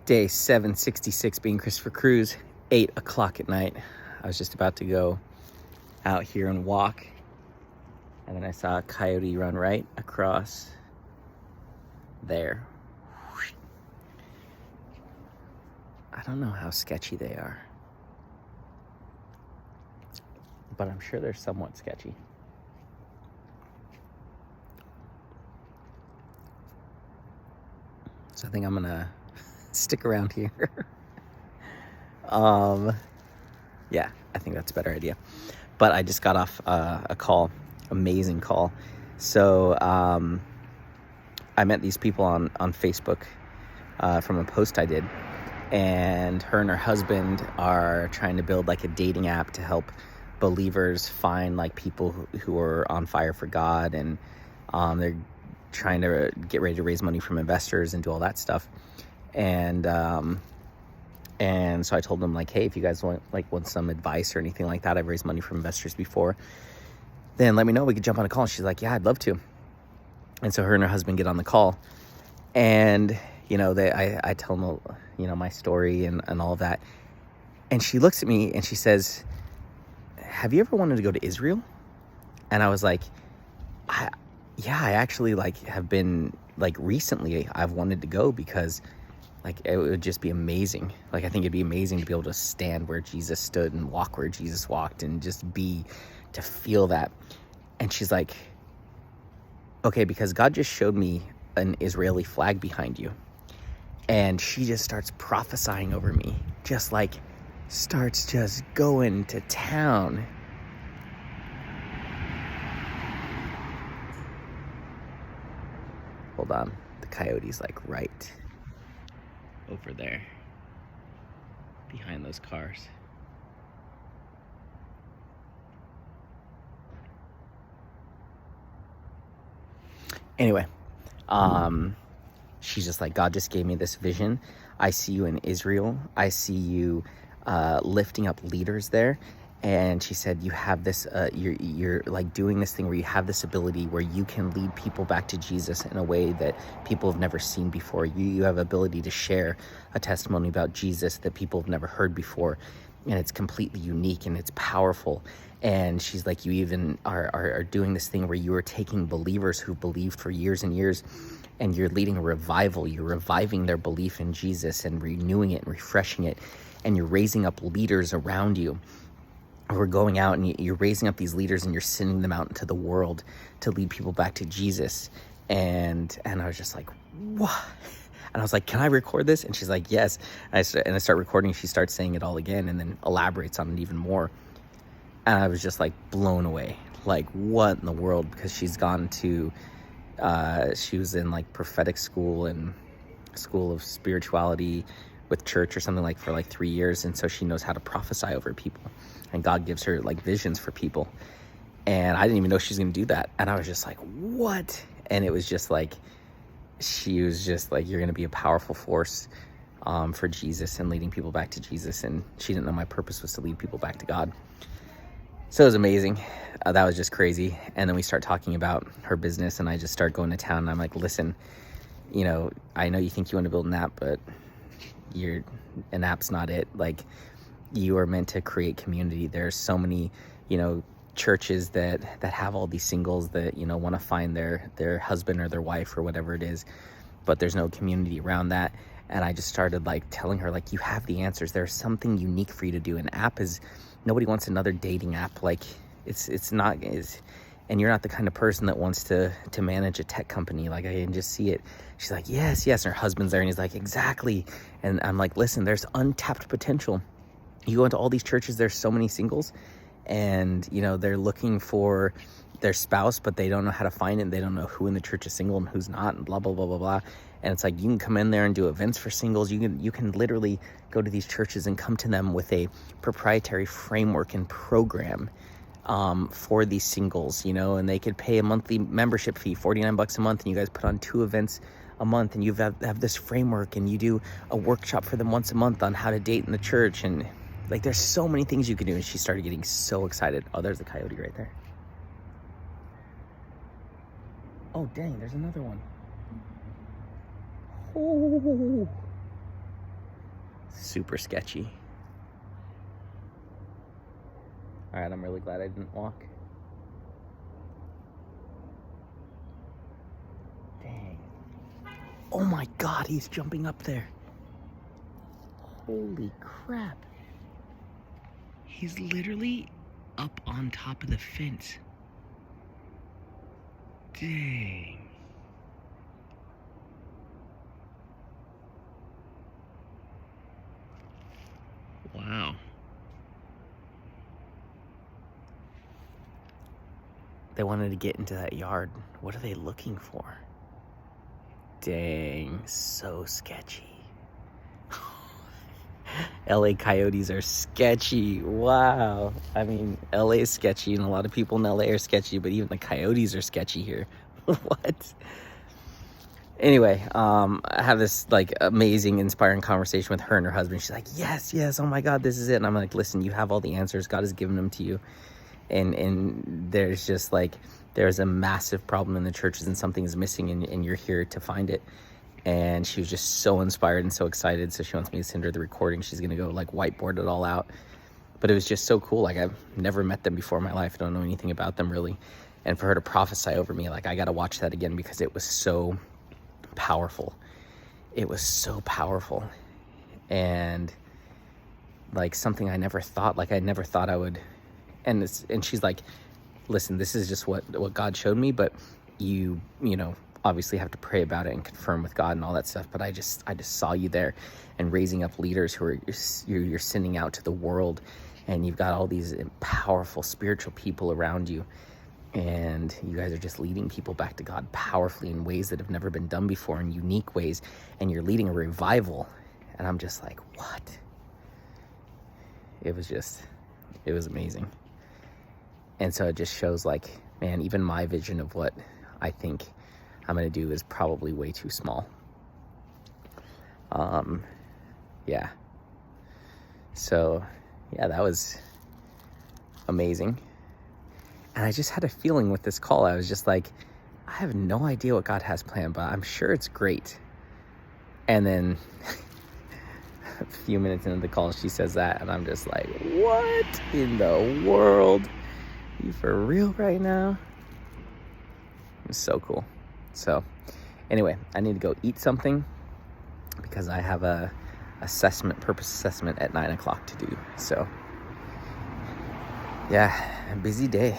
Day 766 being Christopher Cruz, 8 o'clock at night. I was just about to go out here and walk, and then I saw a coyote run right across there. I don't know how sketchy they are, but I'm sure they're somewhat sketchy. So I think I'm gonna stick around here. Yeah, I think that's a better idea. But I just got off a call, amazing call. So I met these people on Facebook from a post I did, and her husband are trying to build like a dating app to help believers find like people who are on fire for God, and they're trying to get ready to raise money from investors and do all that stuff. And so I told them, like, hey, if you guys want some advice or anything like that, I've raised money from investors before, then let me know. We could jump on a call. And she's like, yeah, I'd love to. And so her and her husband get on the call, and I tell them, my story and all of that. And she looks at me and she says, have you ever wanted to go to Israel? And I was like, I actually have been recently I've wanted to go, because it would just be amazing. I think it'd be amazing to be able to stand where Jesus stood and walk where Jesus walked and just to feel that. And she's like, okay, because God just showed me an Israeli flag behind you. And she just starts prophesying over me, starts just going to town. Hold on, the coyote's right over there behind those cars. Anyway, she's just like, God just gave me this vision. I see you in Israel. I see you lifting up leaders there. And she said, you have this, you're doing this thing where you have this ability where you can lead people back to Jesus in a way that people have never seen before. You have ability to share a testimony about Jesus that people have never heard before. And it's completely unique and it's powerful. And she's like, you even are doing this thing where you are taking believers who believed for years and years, and you're leading a revival. You're reviving their belief in Jesus and renewing it and refreshing it. And you're raising up leaders around you. We're going out and you're raising up these leaders and you're sending them out into the world to lead people back to Jesus. And I was just like, what? And I was like, can I record this? And she's like, yes. And I start recording. She starts saying it all again and then elaborates on it even more. And I was just blown away. What in the world? Because she's gone to, she was in prophetic school and school of spirituality with church or something for 3 years. And so she knows how to prophesy over people. And God gives her visions for people. And I didn't even know she was going to do that. And I was just like, what? And it was just she was just you're going to be a powerful force for Jesus and leading people back to Jesus. And she didn't know my purpose was to lead people back to God. So it was amazing. That was just crazy. And then we start talking about her business, and I just start going to town. And I'm like, listen, I know you think you want to build an app, but an app's not it. You are meant to create community. There's so many, churches that have all these singles that, want to find their husband or their wife or whatever it is, but there's no community around that. And I just started telling her, you have the answers. There's something unique for you to do. An app is, nobody wants another dating app. It's not, and you're not the kind of person that wants to manage a tech company. I can just see it. She's like, yes. And her husband's there and he's like, exactly. And I'm like, listen, there's untapped potential. You go into all these churches, there's so many singles, and they're looking for their spouse, but they don't know how to find it. They don't know who in the church is single and who's not, and blah blah blah blah blah. And it's you can come in there and do events for singles. You can literally go to these churches and come to them with a proprietary framework and program for these singles, and they could pay a monthly membership fee, $49 a month, and you guys put on 2 events a month, and you have this framework, and you do a workshop for them once a month on how to date in the church. And there's so many things you can do. And she started getting so excited. Oh, there's the coyote right there. Oh, dang, there's another one. Oh. Super sketchy. All right, I'm really glad I didn't walk. Dang. Oh my God, he's jumping up there. Holy crap. He's literally up on top of the fence. Dang. Wow. They wanted to get into that yard. What are they looking for? Dang, so sketchy. LA coyotes are sketchy. Wow. I mean, LA is sketchy and a lot of people in LA are sketchy, but even the coyotes are sketchy here. What? Anyway, I have this like amazing, inspiring conversation with her and her husband. She's like, yes, oh my God, this is it. And I'm like, listen, you have all the answers. God has given them to you. And there's just like, there's a massive problem in the churches and something is missing and you're here to find it. And she was just so inspired and so excited. So she wants me to send her the recording. She's going to go like whiteboard it all out. But it was just so cool. Like I've never met them before in my life. I don't know anything about them really. And for her to prophesy over me, like I got to watch that again because it was so powerful. It was so powerful. And like something I never thought, like I never thought I would. And she's like, listen, this is just what God showed me, but you know, obviously have to pray about it and confirm with God and all that stuff. But I just saw you there and raising up leaders who are you're sending out to the world, and you've got all these powerful spiritual people around you, and you guys are just leading people back to God powerfully in ways that have never been done before, in unique ways, and you're leading a revival. And I'm just like, what? It was amazing. And so it just shows like, man, even my vision of what I think I'm going to do is probably way too small. Yeah. So, yeah, that was amazing. And I just had a feeling with this call. I was just like, I have no idea what God has planned, but I'm sure it's great. And then a few minutes into the call, she says that, and I'm just like, what in the world? You for real right now? It's so cool. So anyway, I need to go eat something because I have a purpose assessment at 9 o'clock to do. So yeah, a busy day.